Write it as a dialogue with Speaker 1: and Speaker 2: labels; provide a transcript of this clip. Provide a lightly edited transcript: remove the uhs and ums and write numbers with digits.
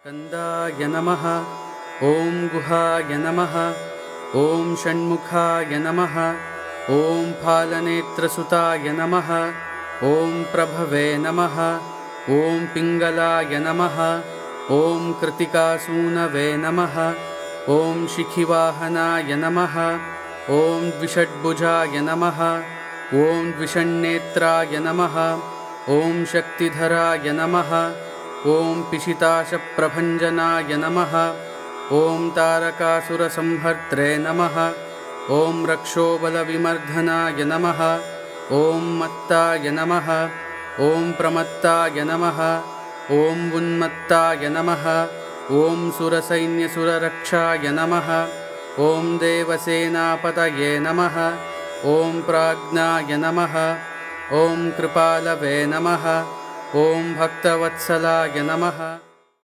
Speaker 1: स्कन्दाय नमः। ॐ गुहाय नमः। ॐ षण्मुखाय नमः। ॐ फालनेत्रसुताय नमः। ॐ प्रभवे नमः। ॐ पिङ्गलाय नमः। ॐ कृतिकासूनवे नमः। ॐ शिखिवाहनाय नमः। ॐ द्विषड्भुजाय नमः। ॐ द्विषण्नेत्राय नमः। ॐ शक्तिधराय नमः। ॐ पिशिताशप्रभञ्जनाय नमः। ॐ तारकासुरसंहर्त्रे नमः। ॐ रक्षोबलविमर्दनाय नमः। ॐ मत्ताय नमः। ॐ प्रमत्ताय नमः। ॐ उन्मत्ताय नमः। ॐ सुरसैन्यसुररक्षाय नमः। ॐ देवसेनापतये नमः। ॐ प्राज्ञाय नमः। ॐ कृपालवे नमः। ॐ भक्तवत्सलाय नमः।